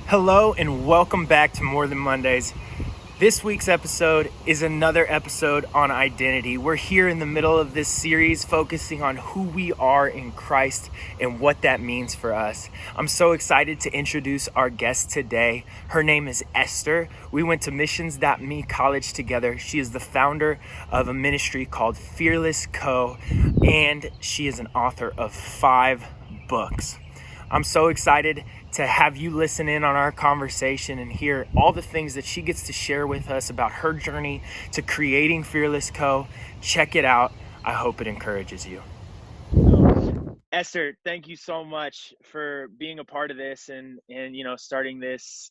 Hello and welcome back to More Than Mondays. This week's episode is another episode on identity. We're here in the middle of this series focusing on who we are in Christ and what that means for us. I'm so excited to introduce our guest today. Her name is Esther. We went to Missions.me college together. She is the founder of a ministry called Fearless Cove, and she is an author of 5 books. I'm so excited to have you listen in on our conversation and hear all the things that she gets to share with us about her journey to creating Fearless Co. Check it out. I hope it encourages you. Esther, thank you so much for being a part of this and starting this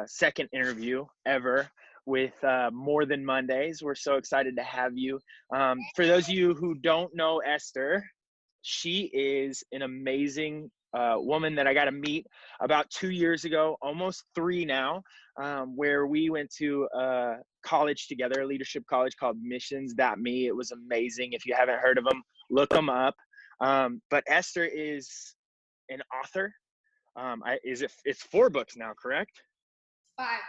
second interview ever with More Than Mondays. We're so excited to have you. For those of you who don't know Esther, she is an amazing woman that I got to meet about 2 years ago, almost 3 now, where we went to college together, a leadership college called Missions.me. It was amazing. If you haven't heard of them, look them up. But Esther is an author. It's 4 books now, correct? 5.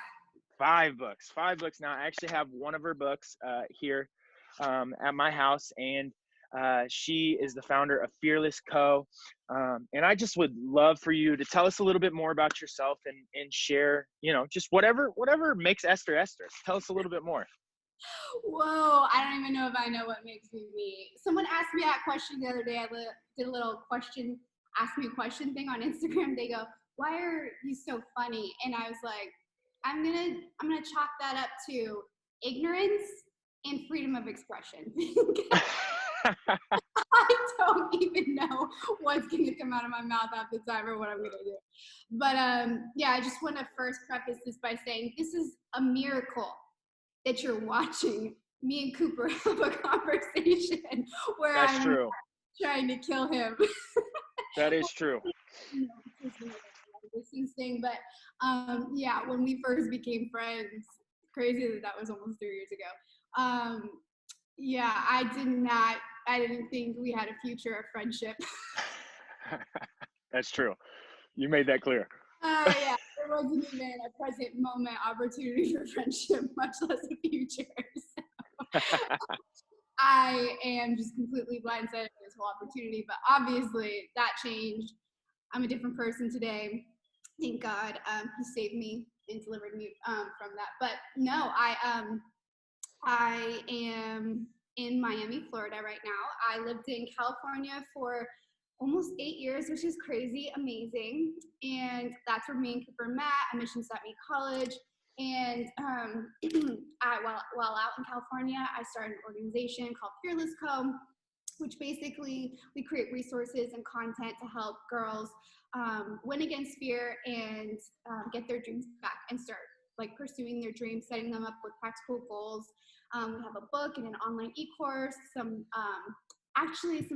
5 books now. I actually have one of her books here at my house, and she is the founder of Fearless Co. And I just would love for you to tell us a little bit more about yourself and share, just whatever makes Esther Esther. Tell us a little bit more. Whoa, I don't even know if I know what makes me me. Someone asked me that question the other day. I did a little ask me a question thing on Instagram. They go, "Why are you so funny?" And I was like, I'm gonna chalk that up to ignorance and freedom of expression. I don't even know what's going to come out of my mouth half the time or what I'm going to do. But yeah, I just want to first preface this by saying this is a miracle that you're watching me and Cooper have a conversation where That's true. trying to kill him. That is true. Thing, but yeah, when we first became friends, crazy that was almost 3 years ago. Yeah, I didn't think we had a future of friendship. That's true. You made that clear. Yeah, there wasn't even a present moment opportunity for friendship, much less a future. So I am just completely blindsided by this whole opportunity, but obviously that changed. I'm a different person today. Thank God, he saved me and delivered me from that. But no, I am in Miami, Florida right now. I lived in California for almost 8 years, which is crazy, amazing. And that's where me and Cooper met at Missions.me college. And while out in California, I started an organization called Fearless Co., which basically we create resources and content to help girls win against fear and get their dreams back and start pursuing their dreams, setting them up with practical goals. We have a book and an online e-course, some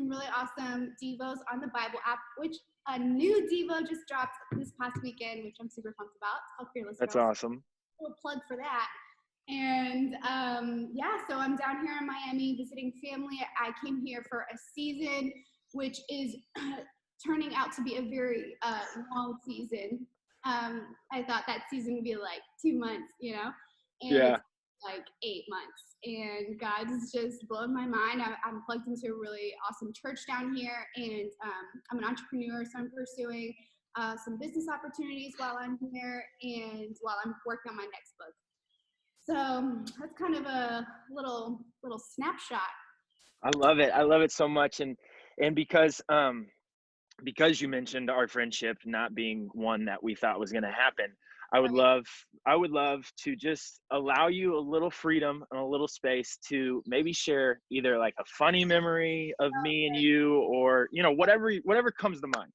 really awesome devos on the Bible app, which a new devo just dropped this past weekend, which I'm super pumped about. It's called Fearless. That's awesome. A little plug for that. And yeah, so I'm down here in Miami visiting family. I came here for a season, which is turning out to be a very long season. I thought that season would be like 2 months, and yeah. It's like 8 months. And God is just blowing my mind. I'm plugged into a really awesome church down here, and I'm an entrepreneur, so I'm pursuing some business opportunities while I'm here and while I'm working on my next book. So that's kind of a little snapshot. I love it so much, and because you mentioned our friendship not being one that we thought was going to happen, I would love to just allow you a little freedom and a little space to maybe share either like a funny memory of me and you, or whatever comes to mind.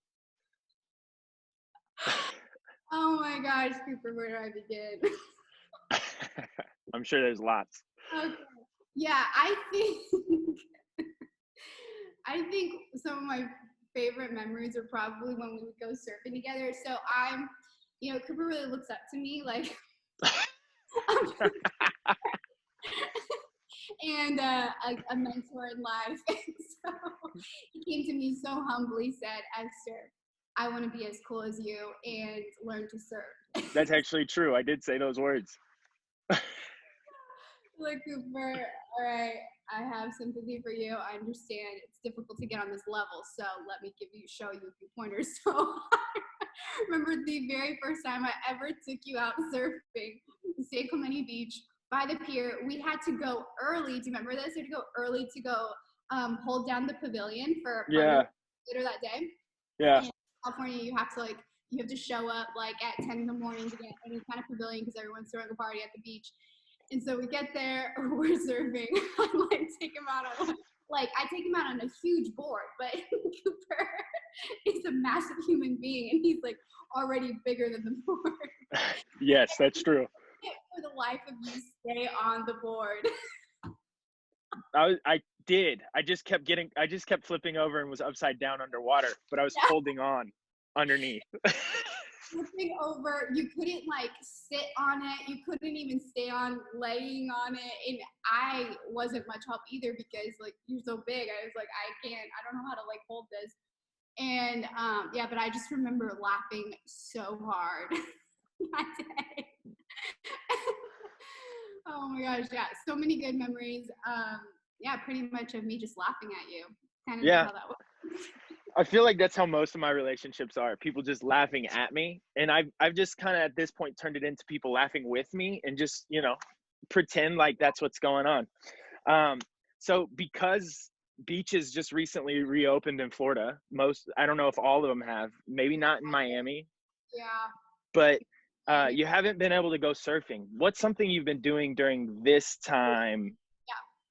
Oh my gosh, Cooper, where do I begin? I'm sure there's lots. Okay. Yeah, I think some of my favorite memories are probably when we would go surfing together. So Cooper really looks up to me, like, and a mentor in life. And so he came to me so humbly, said, "Esther, I want to be as cool as you and learn to surf. That's actually true. I did say those words. Like, Cooper, all right, I have sympathy for you. I understand it's difficult to get on this level, so let me show you a few pointers. So I remember the very first time I ever took you out surfing, San Clemente Beach by the pier. We had to go early. Do you remember this? We had to go early to go hold down the pavilion for a party later that day. Yeah. In California, you have to show up like at 10 in the morning to get any kind of pavilion because everyone's throwing a party at the beach. And so we get there, we're surfing. I take him out on a huge board, but Cooper is a massive human being, and he's like already bigger than the board. Yes, that's true. For the life of you, stay on the board. I did. I just kept flipping over and was upside down underwater, but I was holding on underneath. Flipping over, you couldn't sit on it, you couldn't even stay on laying on it, and I wasn't much help either because you're so big. I was like, I don't know how to hold this. And but I just remember laughing so hard that day. Oh my gosh, yeah, so many good memories. Pretty much of me just laughing at you. Kind of how that was. I feel like that's how most of my relationships are. People just laughing at me. And I've just kind of at this point turned it into people laughing with me and just, pretend like that's what's going on. So because beaches just recently reopened in Florida, I don't know if all of them have, maybe not in Miami. Yeah. But you haven't been able to go surfing. What's something you've been doing during this time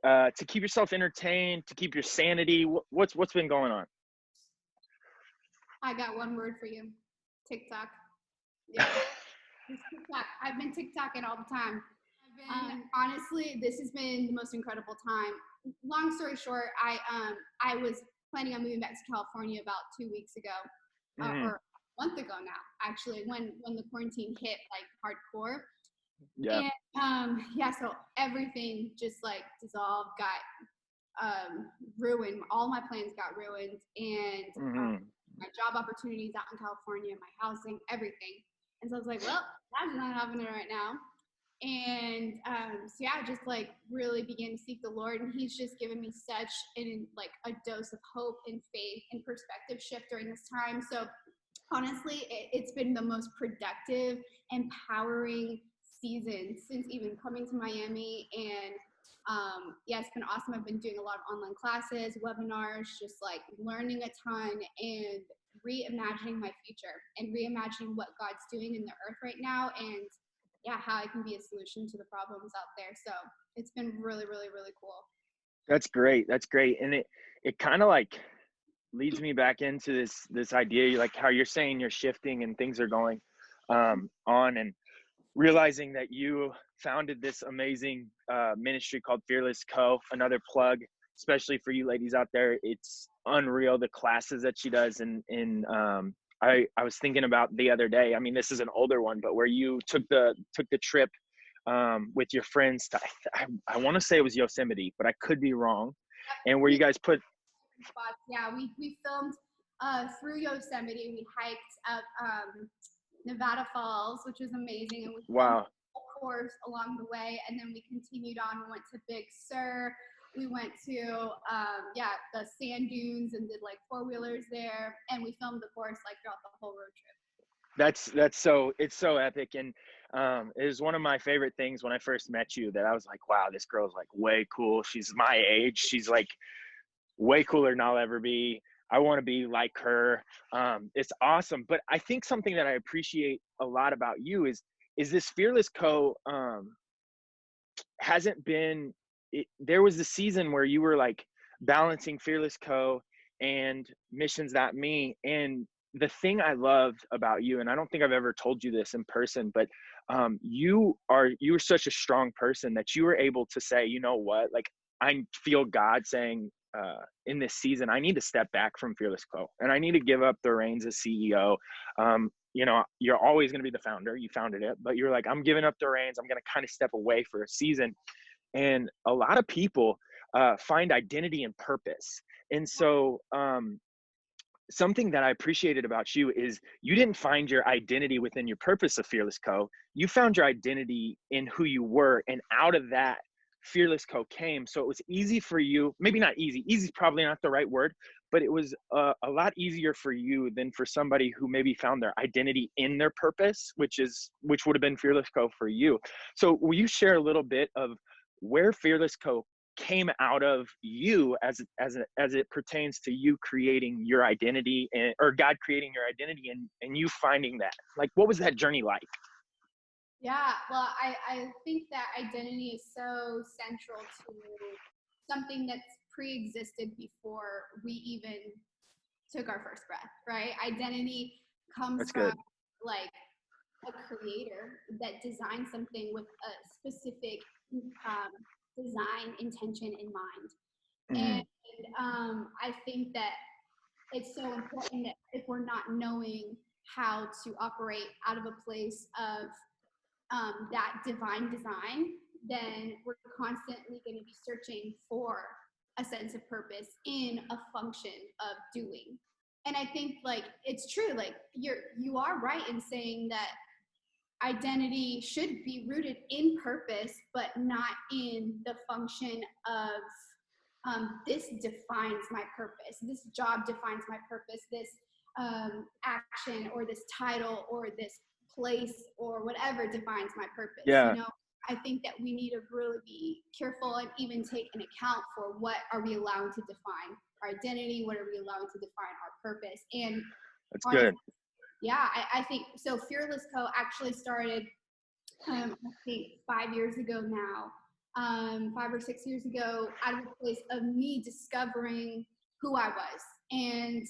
to keep yourself entertained, to keep your sanity? What's been going on? I got one word for you. TikTok. Yeah. TikTok. I've been TikToking all the time. Honestly, this has been the most incredible time. Long story short, I was planning on moving back to California about 2 weeks ago, or a month ago now, actually, when the quarantine hit hardcore. Yeah. And so everything just dissolved, got ruined. All my plans got ruined, and my job opportunities out in California, my housing, everything. And so I was like, well, that's not happening right now. And just really began to seek the Lord, and He's just given me such a dose of hope and faith and perspective shift during this time. So honestly, it's been the most productive, empowering season since even coming to Miami. And it's been awesome. I've been doing a lot of online classes, webinars, just learning a ton and reimagining my future and reimagining what God's doing in the earth right now, and how I can be a solution to the problems out there. So it's been really, really, really cool. That's great. And it kind of leads me back into this idea, like how you're saying you're shifting and things are going on, and realizing that you founded this amazing ministry called Fearless Cove. Another plug, especially for you ladies out there. It's unreal, the classes that she does. And I was thinking about the other day, I mean, this is an older one, but where you took the trip with your friends to, I want to say it was Yosemite, but I could be wrong. And where you guys put spots. Yeah, we filmed through Yosemite. We hiked up Nevada Falls, which was amazing, and we filmed a course along the way. And then we continued on. We went to Big Sur. We went to the sand dunes and did 4-wheelers there, and we filmed the course throughout the whole road trip. It's so epic. And it was one of my favorite things when I first met you, that I was like, wow, this girl's way cool. She's my age. She's way cooler than I'll ever be. I want to be like her. It's awesome. But I think something that I appreciate a lot about you is this Fearless Co. Hasn't been, there was a season where you were balancing Fearless Co. and Missions That Me. And the thing I loved about you, and I don't think I've ever told you this in person, but you were such a strong person that you were able to say, you know what, I feel God saying in this season, I need to step back from Fearless Co. and I need to give up the reins as CEO. You're always going to be the founder. You founded it, but you're I'm giving up the reins. I'm going to kind of step away for a season. And a lot of people find identity and purpose. And so something that I appreciated about you is you didn't find your identity within your purpose of Fearless Co. You found your identity in who you were, and out of that, Fearless Co. came. So it was easy for you, maybe not easy, easy is probably not the right word, but it was a lot easier for you than for somebody who maybe found their identity in their purpose, which would have been Fearless Co. for you. So will you share a little bit of where Fearless Co. came out of you as it pertains to you creating your identity, or God creating your identity, and you finding that? Like, what was that journey like? Yeah, well, I think that identity is so central to something that's pre-existed before we even took our first breath, right? Identity comes That's from good. like a creator that designed something with a specific design intention in mind. Hmm. And I think that it's so important that if we're not knowing how to operate out of a place of that divine design, then we're constantly going to be searching for a sense of purpose in a function of doing. And I think like it's true, like you are right in saying that identity should be rooted in purpose, but not in the function of this defines my purpose, this job defines my purpose, this action or this title or this place or whatever defines my purpose. Yeah, I think that we need to really be careful and even take an account for what are we allowing to define our identity, what are we allowing to define our purpose. And that's honestly, good. yeah, I think so. Fearless Co. actually started, I think 5 years ago now, 5 or 6 years ago, out of a place of me discovering who I was and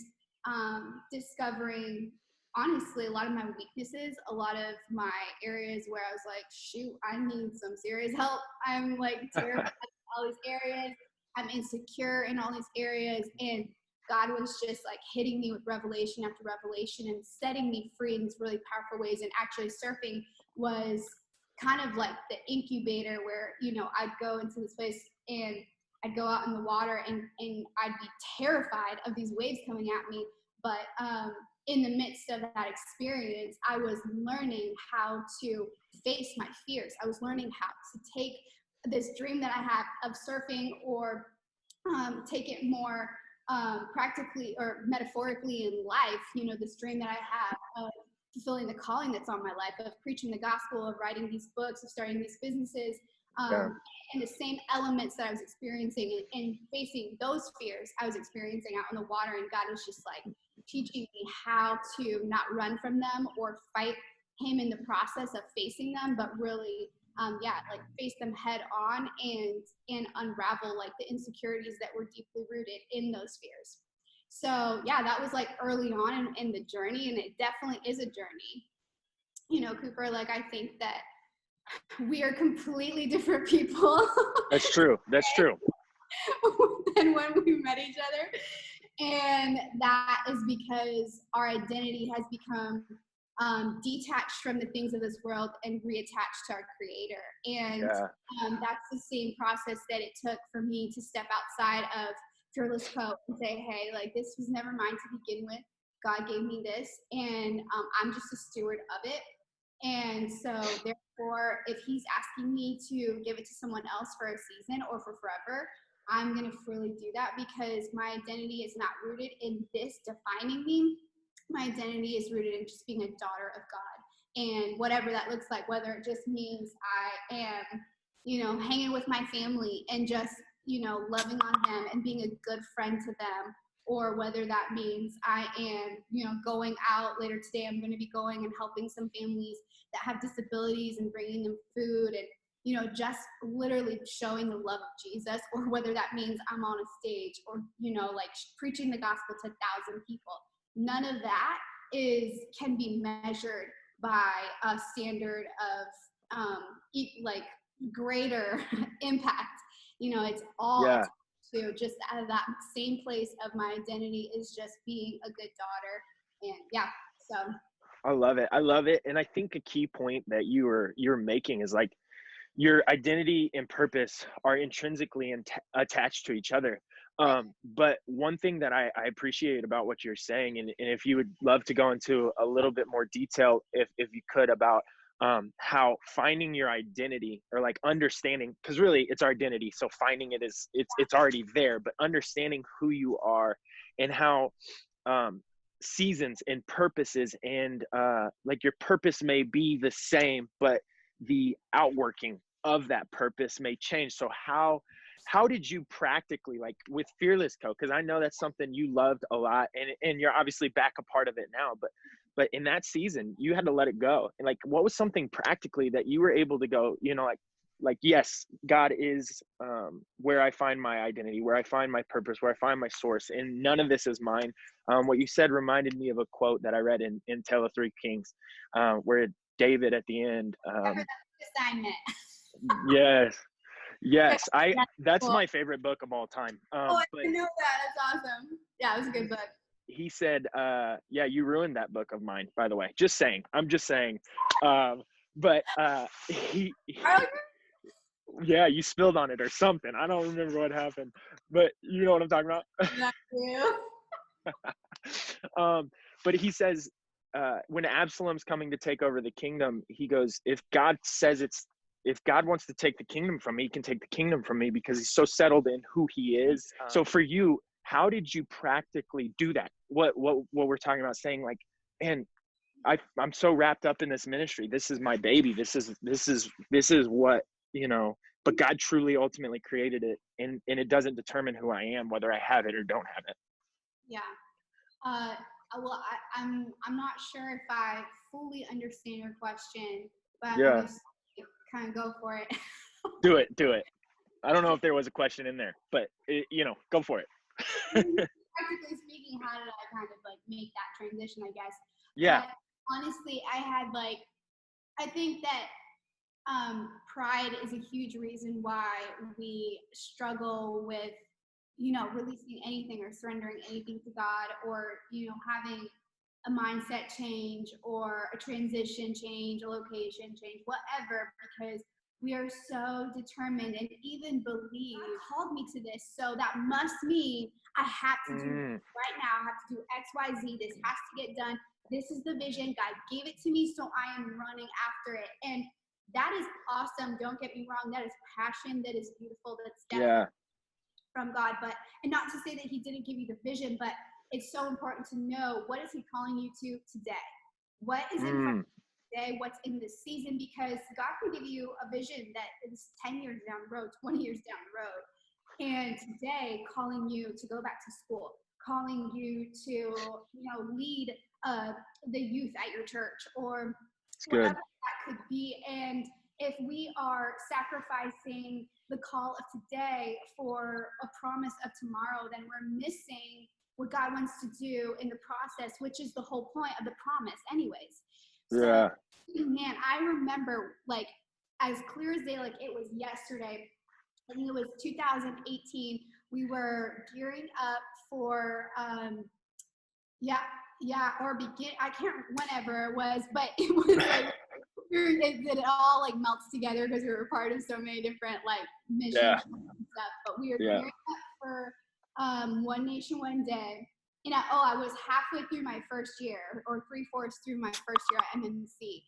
discovering, honestly, a lot of my weaknesses, a lot of my areas where I was like, shoot, I need some serious help. I'm like terrified in all these areas. I'm insecure in all these areas. And God was just like hitting me with revelation after revelation and setting me free in these really powerful ways. And actually, surfing was kind of like the incubator where, I'd go into this place and I'd go out in the water and I'd be terrified of these waves coming at me. But in the midst of that experience, I was learning how to face my fears. I was learning how to take this dream that I had of surfing or take it more practically or metaphorically in life, this dream that I have of fulfilling the calling that's on my life, of preaching the gospel, of writing these books, of starting these businesses, Yeah, and the same elements that I was experiencing and facing those fears I was experiencing out in the water. And God was just like teaching me how to not run from them or fight him in the process of facing them, but really like face them head on and unravel like the insecurities that were deeply rooted in those fears. So yeah, that was like early on in the journey, and it definitely is a journey. Cooper, like I think that we are completely different people that's true. That's true. than when we met each other. And that is because our identity has become detached from the things of this world and reattached to our creator. And Yeah, that's the same process that it took for me to step outside of Fearless Co. and say, hey, like this was never mine to begin with. God gave me this, and I'm just a steward of it. And so therefore, if he's asking me to give it to someone else for a season or for forever, I'm going to freely do that because my identity is not rooted in this defining me. My identity is rooted in just being a daughter of God. And whatever that looks like, whether it just means I am, hanging with my family and just, loving on them and being a good friend to them, or whether that means I am, going out later today, I'm going to be going and helping some families that have disabilities and bringing them food and, just literally showing the love of Jesus, or whether that means I'm on a stage or, like preaching the gospel to 1,000 people. None of that can be measured by a standard of like greater impact. It's all yeah. to just out of that same place of my identity is just being a good daughter. And yeah, so I love it. I love it. And I think a key point that you're making is like your identity and purpose are intrinsically attached to each other. But one thing that I appreciate about what you're saying, and if you would love to go into a little bit more detail, if you could, about how finding your identity, or like understanding, because really it's our identity. So finding it is, it's already there, but understanding who you are, and how seasons and purposes, and like your purpose may be the same, but the outworking of that purpose may change. So how did you practically, like with Fearless Co, because I know that's something you loved a lot, and you're obviously back a part of it now, but in that season you had to let it go, and like what was something practically that you were able to go, like yes, God is where I find my identity, where I find my purpose, where I find my source, and none of this is mine. What you said reminded me of a quote that I read in Tale of Three Kings, where David at the end, Assignment. yes, yes, That's that's cool. my favorite book of all time. I But didn't know that. That's awesome. Yeah, it was a good book. he said, yeah, you ruined that book of mine, by the way. Just saying. I'm just saying. But Oh, yeah, you spilled on it or something. I don't remember what happened, but you know what I'm talking about. not you. But he says, when Absalom's coming to take over the kingdom, he goes, if God wants to take the kingdom from me, he can take the kingdom from me, because he's so settled in who he is. So for you, how did you practically do that? What we're talking about, saying like, man, I'm so wrapped up in this ministry. This is my baby. This is what, but God truly ultimately created it, and it doesn't determine who I am, whether I have it or don't have it. Yeah. Well, I'm not sure if I fully understand your question, but I'm Yeah. gonna kind of go for it. Do it. I don't know if there was a question in there, but go for it. Practically speaking, how did I kind of like make that transition, I guess? Yeah. But honestly, I think that pride is a huge reason why we struggle with, releasing anything or surrendering anything to God, or, having a mindset change or a transition change, a location change, whatever, because we are so determined and even believe God called me to this. So that must mean I have to do this right now. I have to do X, Y, Z. This has to get done. This is the vision. God gave it to me, so I am running after it. And that is awesome. Don't get me wrong. That is passion. That is beautiful. That's definitely from God. And not to say that he didn't give you the vision, but it's so important to know, what is he calling you to today? What is in front of you today? What's in this season? Because God can give you a vision that is 10 years down the road, 20 years down the road. And today, calling you to go back to school, calling you to, lead the youth at your church, or whatever that could be. And if we are sacrificing the call of today for a promise of tomorrow, then we're missing what God wants to do in the process, which is the whole point of the promise anyways. So, man, I remember like as clear as day, like it was yesterday. I think it was 2018. We were gearing up for, I can't, whenever it was, but it was like, it all like melts together because we were part of so many different like missions and stuff. But we were gearing up for One Nation, One Day. And I was halfway through my first year, or 3/4 through my first year at MMC.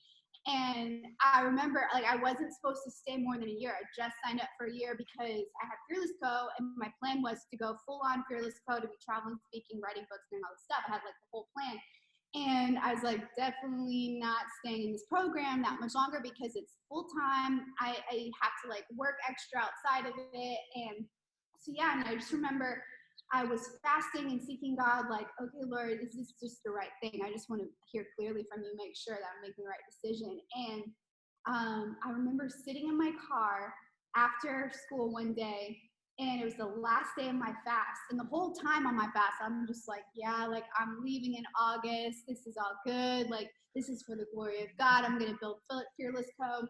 And I remember, like, I wasn't supposed to stay more than a year. I just signed up for a year because I had Fearless Co. And my plan was to go full on Fearless Co. to be traveling, speaking, writing books, and all this stuff. I had like the whole plan. And I was like, definitely not staying in this program that much longer because it's full time. I have to like work extra outside of it. And so, yeah, and I just remember I was fasting and seeking God, like, okay, Lord, is this just the right thing? I just want to hear clearly from you, make sure that I'm making the right decision. And I remember sitting in my car after school one day, and it was the last day of my fast. And the whole time on my fast, I'm just like, yeah, like I'm leaving in August. This is all good. Like, this is for the glory of God. I'm going to build Fearless Co.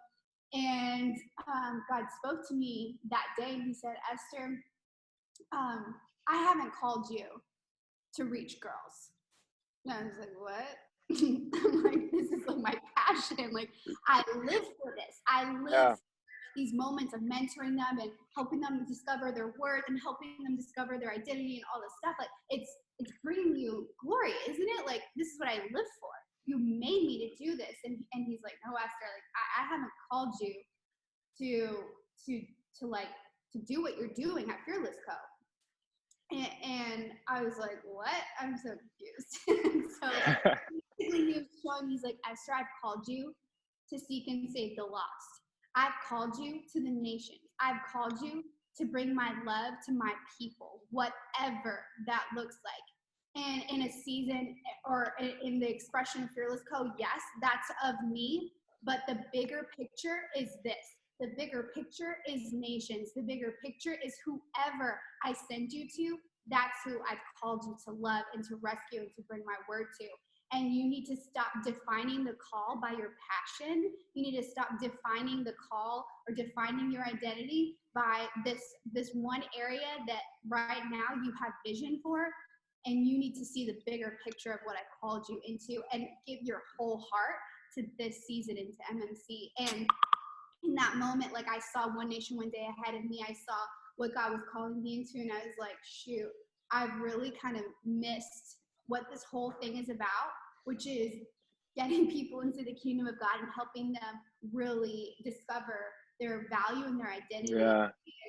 And God spoke to me that day, and he said, Esther, I haven't called you to reach girls. And I was like, what? I'm like, this is like my passion. Like, I live for this. I live these moments of mentoring them and helping them discover their worth and helping them discover their identity and all this stuff, like it's bringing you glory, isn't it? Like, this is what I live for. You made me to do this. And he's like, no, Esther, like I haven't called you to do what you're doing at Fearless Co. And I was like, what? I'm so confused. So basically he was showing me, he's like, Esther, I've called you to seek and save the lost. I've called you to the nations. I've called you to bring my love to my people, whatever that looks like. And in a season, or in the expression of Fearless Co., yes, that's of me, but the bigger picture is this. The bigger picture is nations. The bigger picture is whoever I send you to, that's who I've called you to love and to rescue and to bring my word to. And you need to stop defining the call by your passion. You need to stop defining the call or defining your identity by this one area that right now you have vision for. And you need to see the bigger picture of what I called you into and give your whole heart to this season into MMC. And in that moment, like, I saw one nation one day ahead of me. I saw what God was calling me into, and I was like, shoot, I've really kind of missed what this whole thing is about, which is getting people into the kingdom of God and helping them really discover their value and their identity,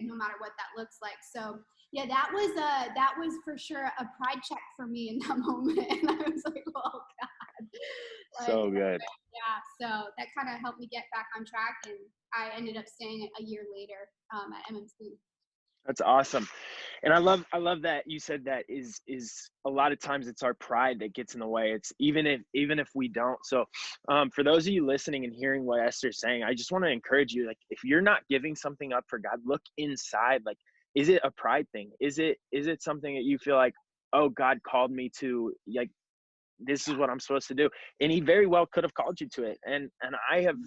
no matter what that looks like. So yeah, that was for sure a pride check for me in that moment. And I was like, oh God. Like, So good. Yeah, so that kind of helped me get back on track, and I ended up staying a year later at MMC. That's awesome. And I love that you said that is a lot of times it's our pride that gets in the way. It's even if we don't. So for those of you listening and hearing what Esther's saying, I just want to encourage you, like, if you're not giving something up for God, look inside. Like, is it a pride thing? Is it something that you feel like, oh, God called me to, like, this is what I'm supposed to do? And he very well could have called you to it. And I have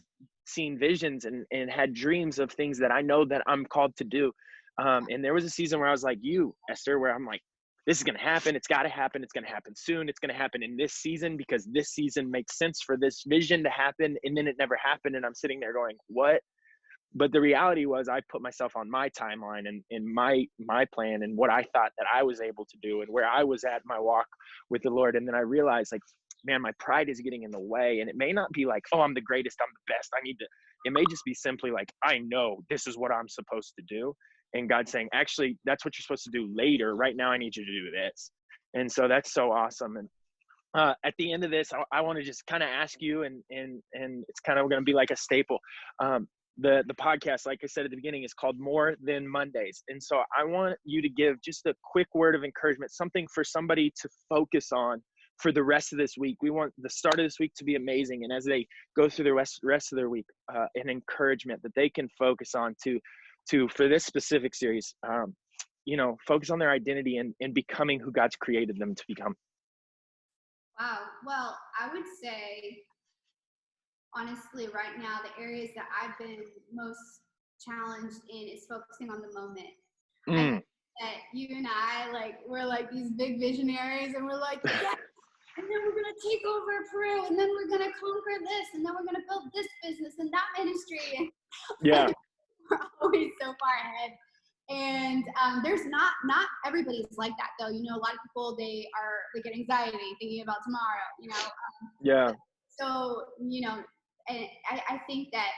seen visions and had dreams of things that I know that I'm called to do. And there was a season where I was like you, Esther, where I'm like, this is going to happen. It's got to happen. It's going to happen soon. It's going to happen in this season because this season makes sense for this vision to happen. And then it never happened. And I'm sitting there going, what? But the reality was I put myself on my timeline and my plan and what I thought that I was able to do and where I was at my walk with the Lord. And then I realized, like, man, my pride is getting in the way. And it may not be like, oh, I'm the greatest, I'm the best, it may just be simply like, I know this is what I'm supposed to do. And God's saying, actually, that's what you're supposed to do later. Right now, I need you to do this. And so that's so awesome. And at the end of this, I want to just kind of ask you, and it's kind of going to be like a staple. The podcast, like I said at the beginning, is called More Than Mondays. And so I want you to give just a quick word of encouragement, something for somebody to focus on for the rest of this week. We want the start of this week to be amazing. And as they go through the rest of their week, an encouragement that they can focus on to for this specific series, focus on their identity and becoming who God's created them to become. Wow. Well, I would say, honestly, right now, the areas that I've been most challenged in is focusing on the moment. I think that you and I, like, we're like these big visionaries, and we're like, yeah, and then we're going to take over Peru, and then we're going to conquer this, and then we're going to build this business and that ministry. Yeah. We're always so far ahead. And there's not everybody's like that, though. You know, a lot of people, they get anxiety thinking about tomorrow, Yeah. So, and I think that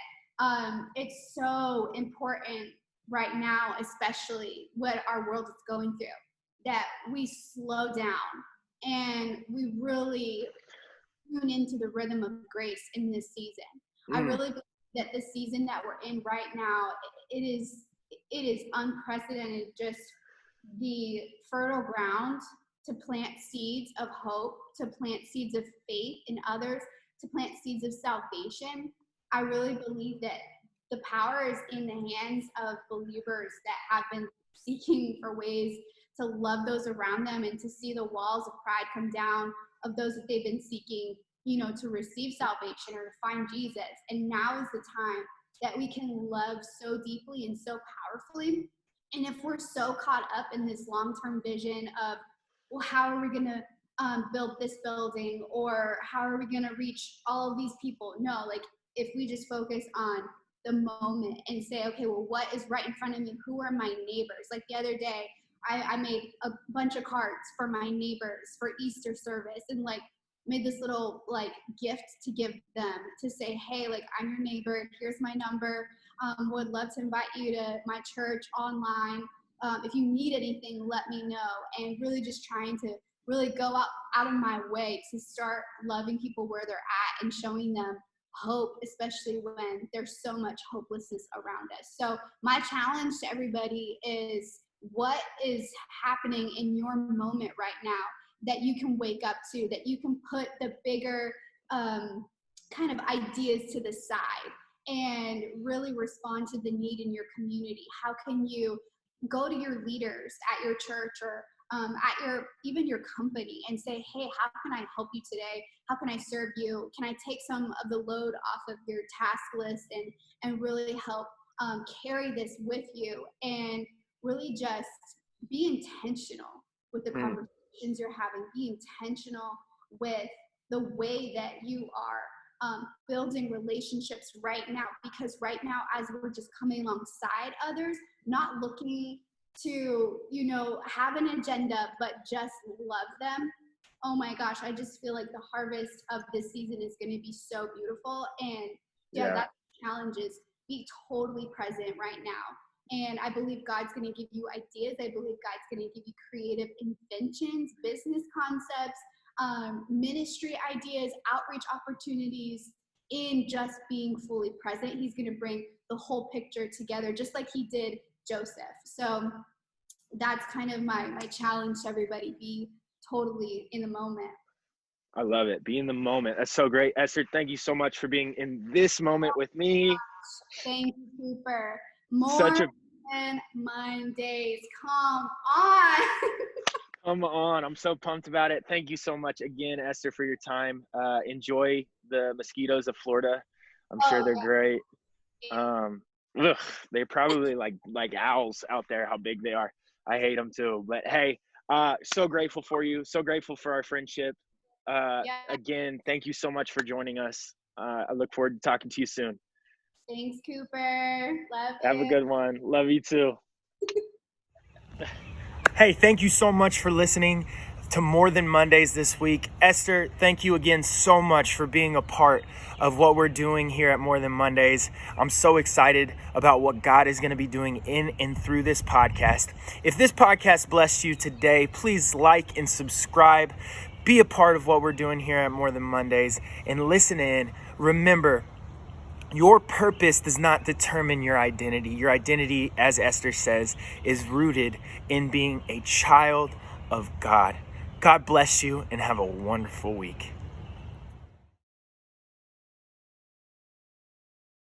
it's so important right now, especially what our world is going through, that we slow down and we really tune into the rhythm of grace in this season. I really believe that the season that we're in right now, it is unprecedented, just the fertile ground to plant seeds of hope, to plant seeds of faith in others, to plant seeds of salvation. I really believe that the power is in the hands of believers that have been seeking for ways to love those around them and to see the walls of pride come down of those that they've been seeking, to receive salvation or to find Jesus. And now is the time that we can love so deeply and so powerfully. And if we're so caught up in this long-term vision of, well, how are we going to build this building, or how are we going to reach all of these people? No, like, if we just focus on the moment and say, okay, well, what is right in front of me? Who are my neighbors? Like the other day, I made a bunch of cards for my neighbors for Easter service, and like made this little like gift to give them to say, hey, like I'm your neighbor. Here's my number. Would love to invite you to my church online. If you need anything, let me know. And really just trying to really go out of my way to start loving people where they're at and showing them hope, especially when there's so much hopelessness around us. So my challenge to everybody is, what is happening in your moment right now that you can wake up to, that you can put the bigger kind of ideas to the side and really respond to the need in your community? How can you go to your leaders at your church or at even your company and say, hey, how can I help you today? How can I serve you? Can I take some of the load off of your task list and really help carry this with you? And really just be intentional with the conversations you're having. Be intentional with the way that you are building relationships right now, because right now, as we're just coming alongside others, not looking to, have an agenda, but just love them. Oh my gosh, I just feel like the harvest of this season is going to be so beautiful. And that challenge is be totally present right now. And I believe God's going to give you ideas. I believe God's going to give you creative inventions, business concepts, ministry ideas, outreach opportunities in just being fully present. He's going to bring the whole picture together, just like he did Joseph. So that's kind of my challenge to everybody. Be totally in the moment. I love it. Be in the moment. That's so great. Esther, thank you so much for being in this moment with me. Thank you, Cooper. More than Mondays. Come on. Come on. I'm so pumped about it. Thank you so much again, Esther, for your time. Enjoy the mosquitoes of Florida. I'm sure they're great. They're probably like owls out there, how big they are. I hate them too. But hey, so grateful for you. So grateful for our friendship. Again, thank you so much for joining us. I look forward to talking to you soon. Thanks, Cooper. Love Have a good one. Love you too. Hey, thank you so much for listening to More Than Mondays this week. Esther, thank you again so much for being a part of what we're doing here at More Than Mondays. I'm so excited about what God is going to be doing in and through this podcast. If this podcast blessed you today, please like and subscribe. Be a part of what we're doing here at More Than Mondays and listen in. Remember, your purpose does not determine your identity. Your identity, as Esther says, is rooted in being a child of God. God bless you and have a wonderful week.